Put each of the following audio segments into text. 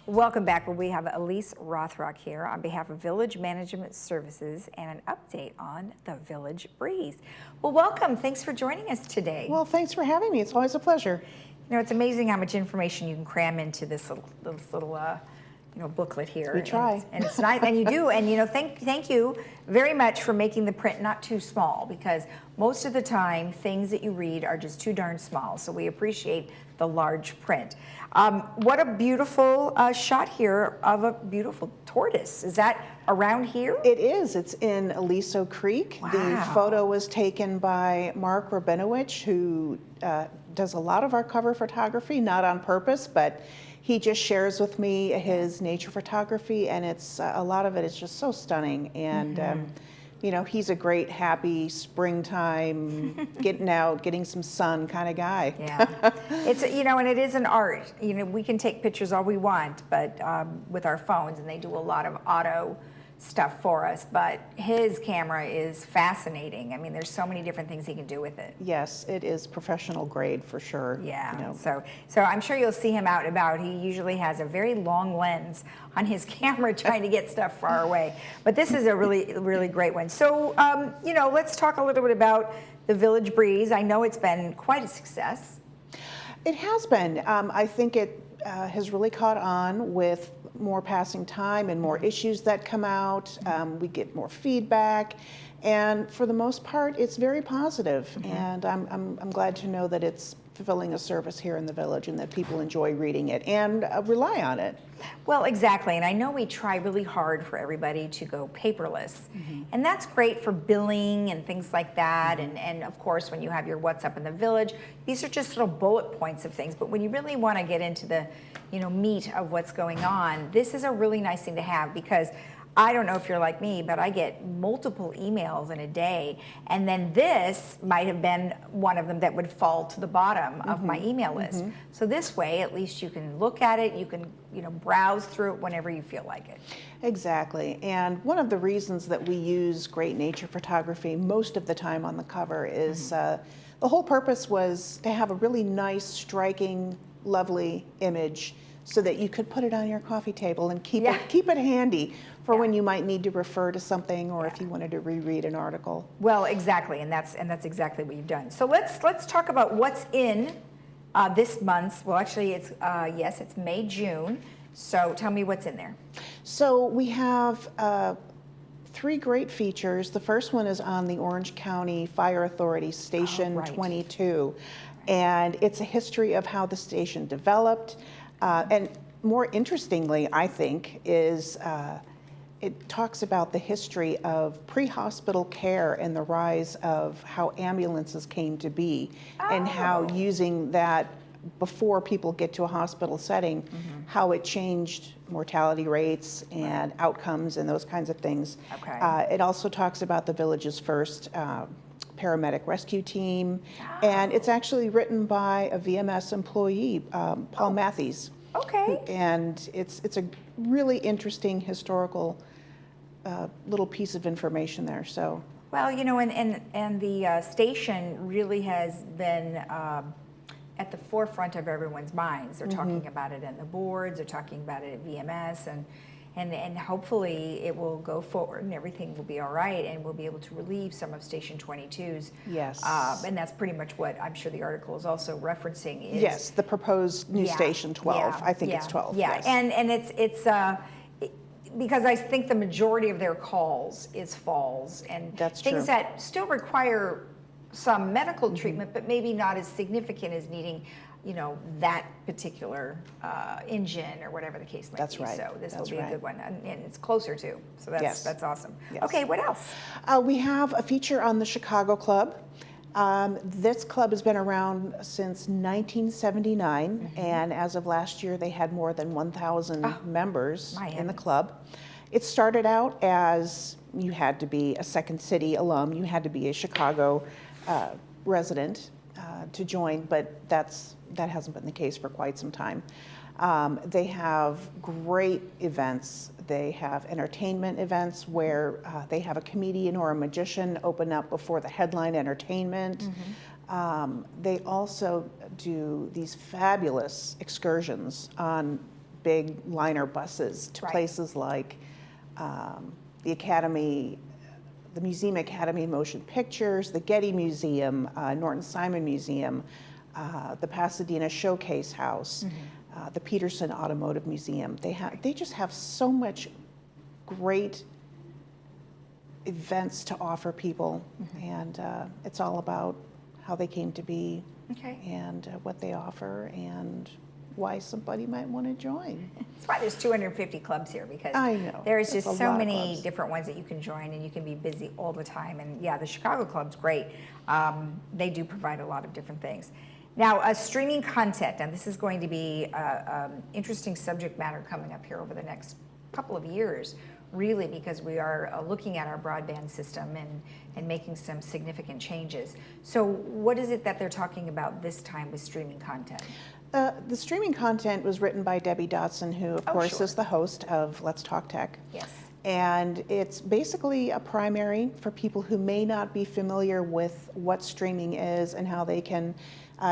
Welcome back. Well, we have Ellyce Rothrock here on behalf of Village Management Services and an update on the Village Breeze. Well, welcome. Thanks for joining us today. Well, thanks for having me. It's always a pleasure. You know, it's amazing how much information you can cram into this little booklet here. We try. And it's nice, and you do. And you know, thank you very much for making the print not too small, because most of the time things that you read are just too darn small. So we appreciate the large print. What a beautiful shot here of a beautiful tortoise. Is that around here? It is. It's in Ellyce Creek. Wow. The photo was taken by Mark Rabinowitz, who does a lot of our cover photography, not on purpose, but he just shares with me his nature photography, and it's a lot of it is just so stunning. And you know, he's a great, happy springtime, getting out, getting some sun kind of guy. Yeah, it's, you know, and it is an art. You know, we can take pictures all we want, but with our phones, and they do a lot of auto stuff for us, but his camera is fascinating. I mean, there's so many different things he can do with it. Yes, it is professional grade for sure. Yeah, you know. so I'm sure you'll see him out and about. He usually has a very long lens on his camera trying to get stuff far away, but this is a really great one. So, you know, let's talk a little bit about the Village Breeze. I know it's been quite a success. It has been. I think it has really caught on with more passing time and more issues that come out. We get more feedback, and for the most part, it's very positive. And I'm glad to know that it's fulfilling a service here in the village, and that people enjoy reading it and rely on it. Well, exactly, and I know we try really hard for everybody to go paperless, and that's great for billing and things like that, and of course when you have your What's Up in the Village, these are just little bullet points of things, but when you really want to get into the, you know, meat of what's going on, this is a really nice thing to have, because I don't know if you're like me, but I get multiple emails in a day, and then this might have been one of them that would fall to the bottom of my email list. So this way, at least you can look at it, you can, you know, browse through it whenever you feel like it. Exactly, and one of the reasons that we use great nature photography most of the time on the cover is the whole purpose was to have a really nice, striking, lovely image, so that you could put it on your coffee table and keep it handy for when you might need to refer to something, or if you wanted to reread an article. Well, exactly, and that's exactly what you've done. So let's talk about what's in this month's. Well, actually, it's yes, it's May, June. So tell me what's in there. So we have 3 great features. The first one is on the Orange County Fire Authority Station 22, and it's a history of how the station developed. And more interestingly, I think, is it talks about the history of pre-hospital care and the rise of how ambulances came to be, and how using that before people get to a hospital setting, how it changed mortality rates and outcomes and those kinds of things. It also talks about the village's first paramedic rescue team, and it's actually written by a VMS employee, Paul Matthews. And it's a really interesting historical little piece of information there. So, well, you know, and the station really has been at the forefront of everyone's minds. They're talking about it in the boards, they're talking about it at VMS, and hopefully it will go forward and everything will be all right, and we'll be able to relieve some of Station 22's. Yes. And that's pretty much what I'm sure the article is also referencing. Is, yes, the proposed new Station 12. I think it's 12. Yeah, yes. and it's because I think the majority of their calls is falls and things that still require some medical treatment, but maybe not as significant as needing, you know, that particular engine or whatever the case might be. So this will be a good one, and it's closer too. So that's awesome. Yes. Okay, what else? We have a feature on the Chicago Club. This club has been around since 1979, and as of last year, they had more than 1,000 members in the club. It started out as you had to be a Second City alum, you had to be a Chicago resident to join, but that hasn't been the case for quite some time. They have great events. They have entertainment events where they have a comedian or a magician open up before the headline entertainment. They also do these fabulous excursions on big liner buses to places like the Academy, the Museum Academy of Motion Pictures, the Getty Museum, Norton Simon Museum, the Pasadena Showcase House, the Peterson Automotive Museum. They just have so much great events to offer people, and it's all about how they came to be, and what they offer, and why somebody might want to join. That's why there's 250 clubs here, because I know there's that's just a so lot of many clubs. different ones that you can join, and you can be busy all the time. And yeah, the Chicago Club's great. They do provide a lot of different things. Now, streaming content, and this is going to be interesting subject matter coming up here over the next couple of years, really, because we are looking at our broadband system and making some significant changes. So what is it that they're talking about this time with streaming content? The streaming content was written by Debbie Dotson, who, of course, is the host of Let's Talk Tech. Yes. And it's basically a primary for people who may not be familiar with what streaming is and how they can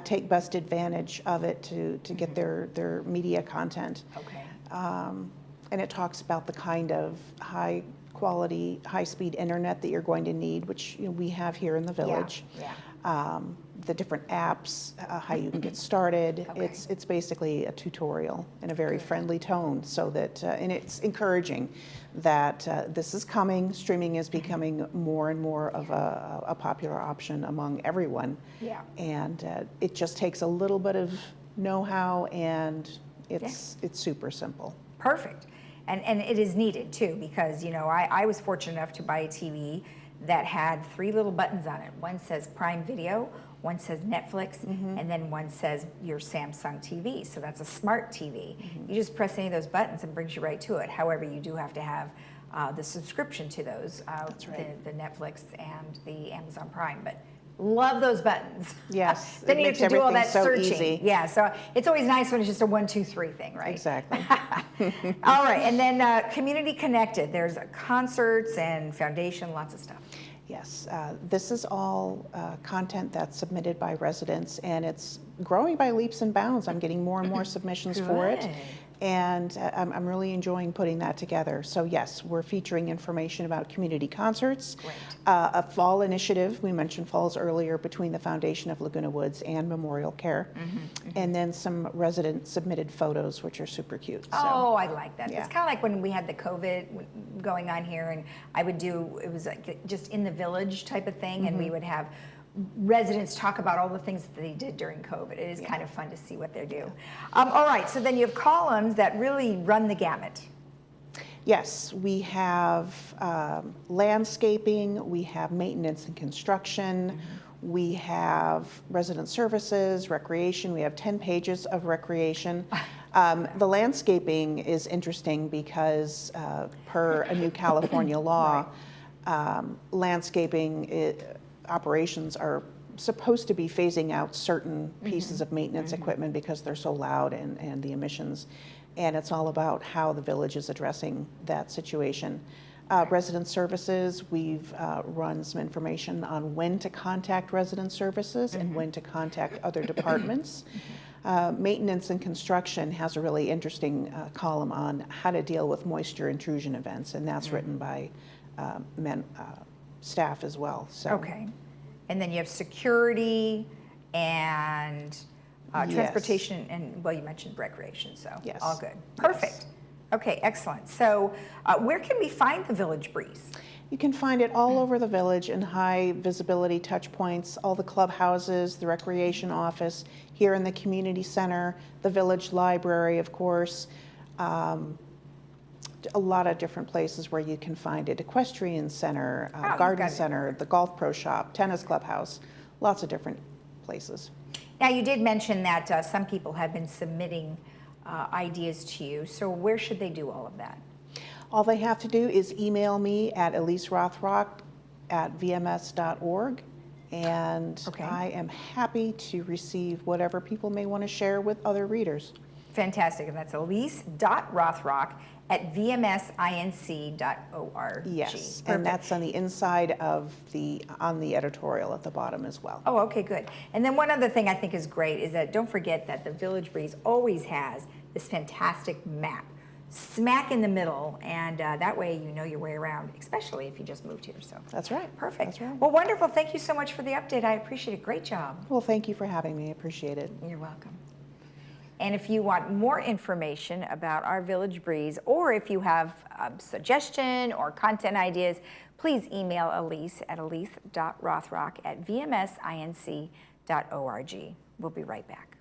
take best advantage of it to get their media content. Okay. And it talks about the kind of high quality, high speed internet that you're going to need, which we have here in the village. Yeah. The different apps, how you can get started. Okay. It's basically a tutorial in a very friendly tone, so that, and it's encouraging that this is coming. Streaming is becoming more and more of a popular option among everyone. Yeah. And it just takes a little bit of know-how, and it's super simple. Perfect. And it is needed too, because I was fortunate enough to buy a TV that had 3 little buttons on it. One says Prime Video, one says Netflix, and then one says your Samsung TV. So that's a smart TV. You just press any of those buttons and it brings you right to it. However, you do have to have the subscription to those, That's right. the Netflix and the Amazon Prime. But love those buttons. Yes, Then it you have makes to do all everything that so searching. easy. Yeah, so it's always nice when it's just a 1, 2, 3 thing, right? Exactly. All right, and then community connected. There's concerts and foundation, lots of stuff. Yes, this is all content that's submitted by residents, and it's growing by leaps and bounds. I'm getting more and more submissions for it, Good. and I'm really enjoying putting that together. So yes, we're featuring information about community concerts, Great. A fall initiative, we mentioned falls earlier, between the Foundation of Laguna Woods and Memorial Care, and then some resident submitted photos, which are super cute. So. Oh, I like that. Yeah. It's kind of like when we had the COVID going on here, and I would do, it was like just in the village type of thing, and we would have residents talk about all the things that they did during COVID. It is kind of fun to see what they do. All right, so then you have columns that really run the gamut. Yes, we have landscaping, we have maintenance and construction, we have resident services, recreation. We have 10 pages of recreation. The landscaping is interesting because per a new California law, landscaping operations are supposed to be phasing out certain pieces of maintenance equipment because they're so loud and the emissions. And it's all about how the village is addressing that situation. Resident services, we've run some information on when to contact resident services and when to contact other departments. Maintenance and construction has a really interesting column on how to deal with moisture intrusion events, and that's written by staff as well. So. Okay. And then you have security and transportation, and well, you mentioned recreation, so Yes. all good. Perfect. Yes. Okay, excellent. So where can we find the Village Breeze? You can find it all over the village in high visibility touch points, all the clubhouses, the recreation office, here in the community center, the village library, of course, a lot of different places where you can find it. Equestrian center, garden center, the golf pro shop, tennis clubhouse, lots of different places. Now, you did mention that some people have been submitting ideas to you, so where should they do all of that? All they have to do is email me at Ellyce Rothrock@vms.org, and I am happy to receive whatever people may want to share with other readers. Fantastic, and that's ellyce.rothrock@vmsinc.org. Yes, and that's on the inside of on the editorial at the bottom as well. Oh, okay, good. And then one other thing I think is great is that don't forget that the Village Breeze always has this fantastic map smack in the middle, and that way you know your way around, especially if you just moved here. So That's right. Perfect. That's right. Well, wonderful. Thank you so much for the update. I appreciate it. Great job. Well, thank you for having me. I appreciate it. You're welcome. And if you want more information about our Village Breeze, or if you have a suggestion or content ideas, please email Ellyce at ellyce.rothrock@vmsinc.org. We'll be right back.